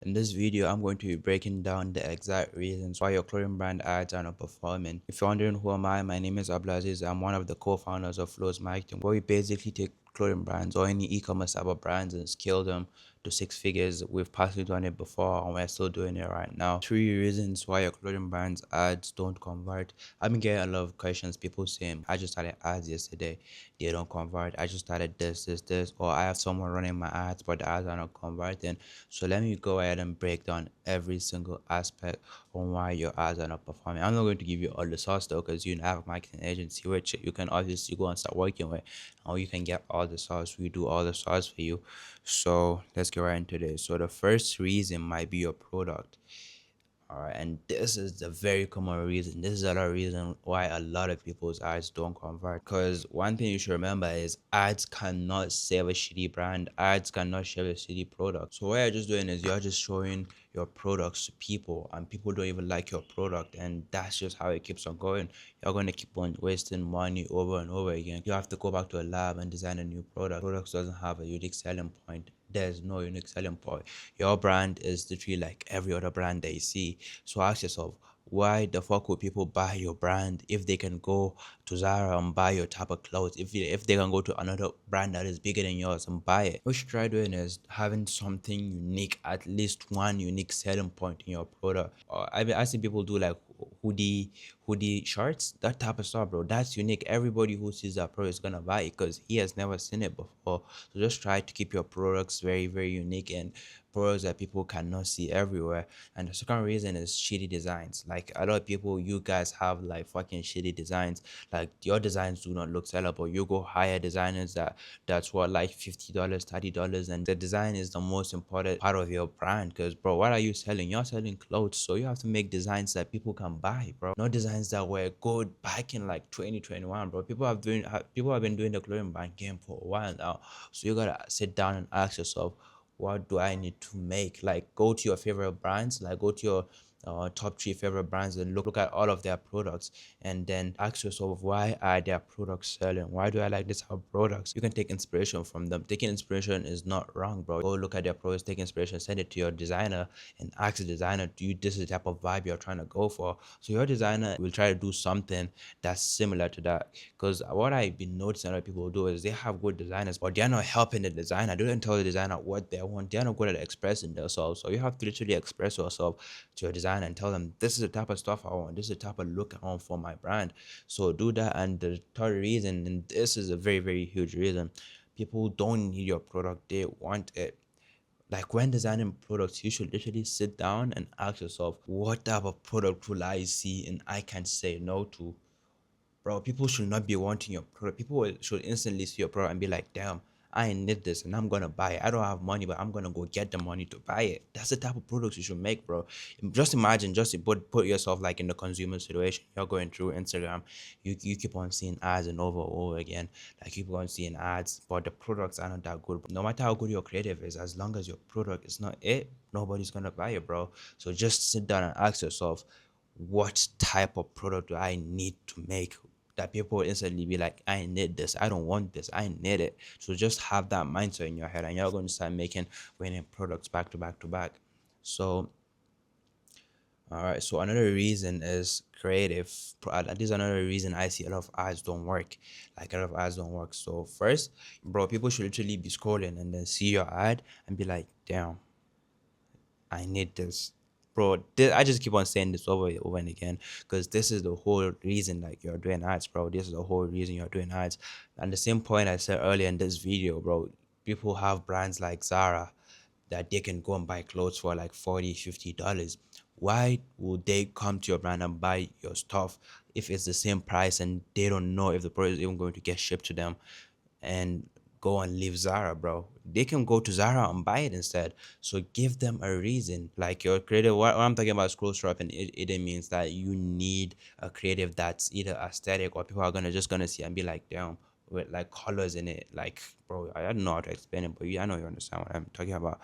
In this video, I'm going to be breaking down the exact reasons why your clothing brand ads are not performing. If you're wondering who am I, my name is Abdulaziz. I'm one of the co-founders of Flows Marketing, where we basically take clothing brands or any e-commerce type of brands and scale them to six figures. We've partially done it before and we're still doing it right now. Three reasons why your clothing brand's ads don't convert. I've been getting a lot of questions. People saying, I just started ads yesterday, they don't convert. I just started this, or I have someone running my ads, but the ads are not converting. So let me go ahead and break down every single aspect on why your ads are not performing. I'm not going to give you all the sauce though, because you have a marketing agency which you can obviously go and start working with, or you can get all the sauce. We do all the sauce for you. So let's get right into this. So the first reason might be your product. All right, and this is the very common reason. This is another reason why a lot of people's ads don't convert. Because one thing you should remember is ads cannot save a shitty brand. Ads cannot save a shitty product. So what you're just doing is you're just showing your products to people, and people don't even like your product, and that's just how it keeps on going. You're going to keep on wasting money over and over again. You have to go back to a lab and design a new product. Products doesn't have a unique selling point. There's no unique selling point. Your brand is literally like every other brand they see. So ask yourself, why the fuck would people buy your brand if they can go to Zara and buy your type of clothes? If they can go to another brand that is bigger than yours and buy it? What you should try doing is having something unique, at least one unique selling point in your product. I see people do like hoodie shirts, that type of stuff, bro. That's unique. Everybody who sees that product is gonna buy it because he has never seen it before. So just try to keep your products very, very unique and products that people cannot see everywhere. And the second reason is shitty designs. Like a lot of people, you guys have like fucking shitty designs. Like your designs do not look sellable. You go hire designers that's what, like $50, $30, and the design is the most important part of your brand. Because bro, what are you selling? You're selling clothes, so you have to make designs that people can buy, bro. Not designs that were good back in like 2021, bro. People have been doing the clothing brand game for a while now. So you gotta sit down and ask yourself, what do I need to make? Like go to your favorite brands, like go to your top three favorite brands and look at all of their products, and then ask yourself, why are their products selling? Why do I like this type of products? You can take inspiration from them. Taking inspiration is not wrong, bro. Go look at their products, take inspiration, send it to your designer, and ask the designer, do you, this is the type of vibe you're trying to go for? So your designer will try to do something that's similar to that. Because what I've been noticing a lot of people do is they have good designers, but they're not helping the designer. They don't tell the designer what they want. They're not good at expressing themselves. So you have to literally express yourself to your designer and tell them, this is the type of stuff I want. This is the type of look I want for my brand. So do that. And the third reason, and this is a very, very huge reason, people don't need your product. They want it. Like when designing products, you should literally sit down and ask yourself, what type of product will I see and I can say no to? Bro, people should not be wanting your product. Should instantly see your product and be like, damn, I need this and I'm gonna buy it. I don't have money, but I'm gonna go get the money to buy it. That's the type of products you should make, bro. Just imagine, just put yourself like in the consumer situation. You're going through Instagram, you keep on seeing ads and over again. Like you keep on seeing ads, but the products are not that good. No matter how good your creative is, as long as your product is not it, nobody's gonna buy it, bro. So just sit down and ask yourself, what type of product do I need to make that people will instantly be like, I need this, I don't want this, I need it. So just have that mindset in your head and you're going to start making winning products back to back to back. So all right, so another reason is creative. This is another reason I see a lot of ads don't work. Like a lot of ads don't work. So first, bro, people should literally be scrolling and then see your ad and be like, damn, I need this. Bro, I just keep on saying this over and again because this is the whole reason like you're doing ads, bro. This is the whole reason you're doing ads. And the same point I said earlier in this video, bro, people have brands like Zara that they can go and buy clothes for like 40, $50. Why would they come to your brand and buy your stuff if it's the same price and they don't know if the product is even going to get shipped to them? And go and leave Zara, bro. They can go to Zara and buy it instead. So give them a reason. Like your creative, what I'm talking about scroll strap, and it means that you need a creative that's either aesthetic or people are gonna see and be like, damn, with like colors in it. Like, bro, I don't know how to explain it, but I know you understand what I'm talking about.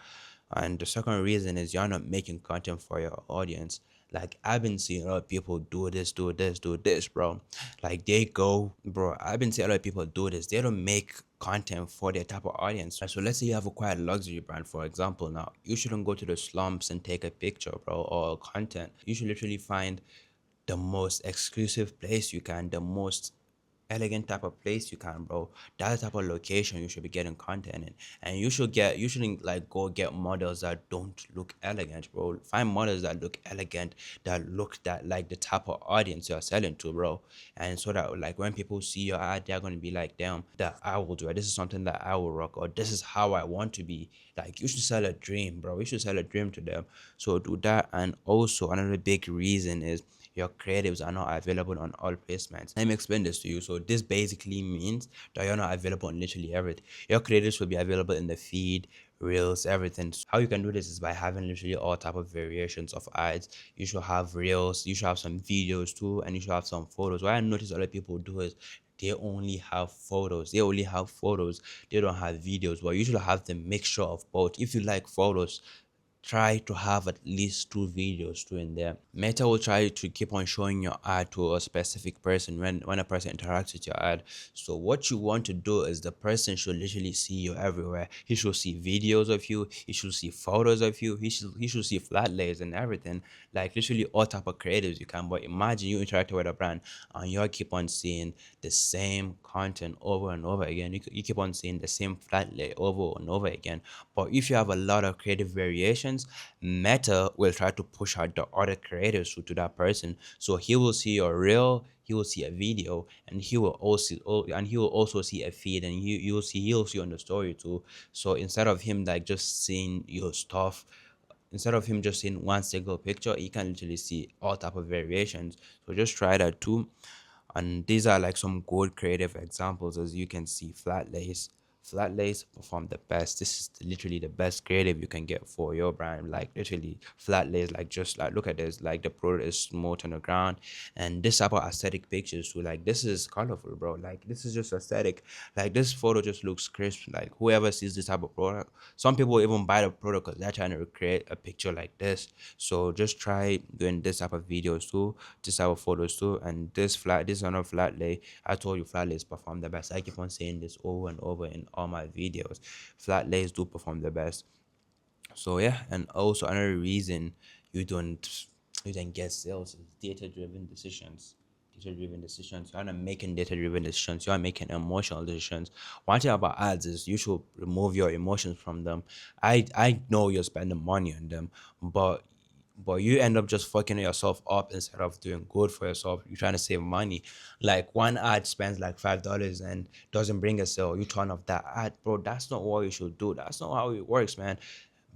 And the second reason is you're not making content for your audience. Like I've been seeing a lot of people do this, bro. Like they go, bro. I've been seeing a lot of people do this. They don't make content for their type of audience. So let's say you have a quite luxury brand, for example. Now you shouldn't go to the slums and take a picture, bro, or content. You should literally find the most exclusive place you can, the most elegant type of place you can, bro. That type of location you should be getting content in. And you shouldn't like go get models that don't look elegant, bro. Find models that look elegant, that look that like the type of audience you're selling to, bro. And so that like when people see your ad, they're gonna be like, damn, that I will do it. This is something that I will rock, or this is how I want to be. Like you should sell a dream, bro. You should sell a dream to them. So do that. And also another big reason is your creatives are not available on all placements. Let me explain this to you. So this basically means that you're not available on literally everything. Your creatives will be available in the feed, reels, everything. So how you can do this is by having literally all type of variations of ads. You should have reels, you should have some videos too, and you should have some photos. What I notice a lot of people do is they only have photos. They only have photos. They don't have videos. Well, you should have the mixture of both. If you like photos, try to have at least two videos too in there. Meta will try to keep on showing your ad to a specific person when a person interacts with your ad. So what you want to do is the person should literally see you everywhere. He should see videos of you, he should see photos of you, he should see flat layers and everything. Like literally all type of creatives you can. But imagine you interact with a brand and you keep on seeing the same content over and over again. You keep on seeing the same flat layer over and over again. But if you have a lot of creative variations, Meta will try to push out the other creators to that person. So he will see your reel, he will see a video, and he will also see a feed, and he'll see on the story too. So instead of him like just seeing your stuff, instead of him just seeing one single picture, he can literally see all type of variations. So just try that too. And these are like some good creative examples. As you can see, flat lace perform the best. This is literally the best creative you can get for your brand. Like literally flat lace, like just like look at this, like the product is smooth on the ground, and this type of aesthetic pictures too. Like this is colorful, bro. Like this is just aesthetic. Like this photo just looks crisp. Like whoever sees this type of product, some people even buy the product because they're trying to recreate a picture like this. So just try doing this type of videos too, this type of photos too. And this on a flat lay, I told you flat lays perform the best. I keep on saying this over and over in all my videos. Flat lays do perform the best. So yeah, and also another reason you don't you don't get sales is data-driven decisions. Data-driven decisions. You're not making data-driven decisions. You are making emotional decisions. One thing about ads is you should remove your emotions from them. I know you're spending money on them, but you end up just fucking yourself up instead of doing good for yourself. You're trying to save money. Like one ad spends like $5 and doesn't bring a sale. You turn off that ad, bro. That's not what you should do. That's not how it works, man.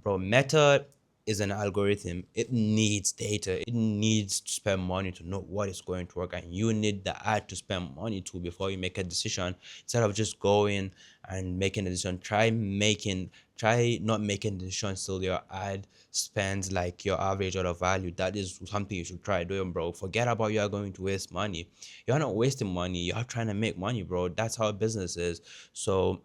Bro, Meta is an algorithm. It needs data. It needs to spend money to know what is going to work, and you need the ad to spend money to before you make a decision. Instead of just going and making a decision, try not making decisions till your ad spends like your average order value. That is something you should try doing, bro. Forget about you are going to waste money. You're not wasting money. You're trying to make money, bro. That's how business is. So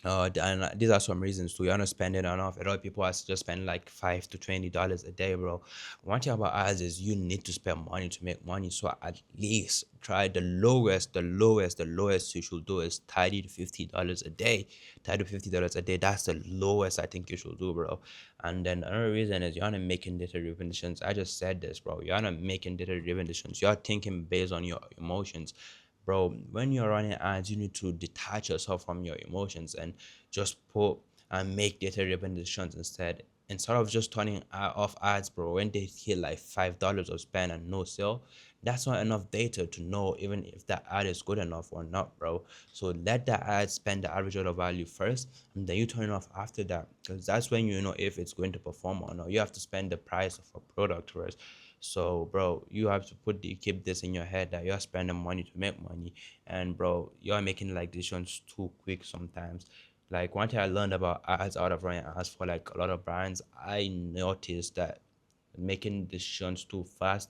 and these are some reasons too. You're not spending enough. A lot of people are just spending like $5 to $20 a day, bro. One thing about ads is you need to spend money to make money. So at least try the lowest you should do is $30 to $50 a day. $30 to $50 a day. That's the lowest I think you should do, bro. And then another reason is you're not making data-driven decisions. I just said this, bro. You're not making data-driven decisions. You're thinking based on your emotions, bro. When you're running ads, you need to detach yourself from your emotions and just put and make data driven decisions instead of just turning off ads, bro. When they hit like $5 of spend and no sale, that's not enough data to know even if that ad is good enough or not, bro. So let that ad spend the average order value first, and then you turn it off after that, because that's when you know if it's going to perform or not. You have to spend the price of a product first. So, bro, you have to keep this in your head that you're spending money to make money, and bro, you're making like decisions too quick sometimes. Like one thing I learned about ads out of running ads for like a lot of brands, I noticed that making decisions too fast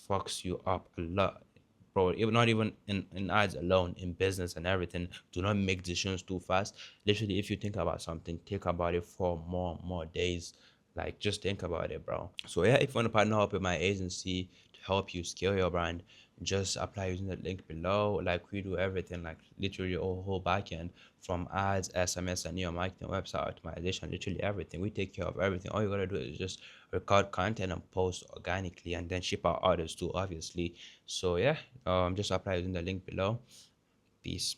fucks you up a lot, bro. Even not even in ads alone, in business and everything. Do not make decisions too fast. Literally, if you think about something, think about it for more days. Like, just think about it, bro. So yeah, if you want to partner up with my agency to help you scale your brand, just apply using the link below. Like, we do everything, like literally a whole backend, from ads, SMS, and your marketing, website optimization, literally everything. We take care of everything. All you gotta do is just record content and post organically, and then ship out orders too, obviously. So yeah, just apply using the link below. Peace.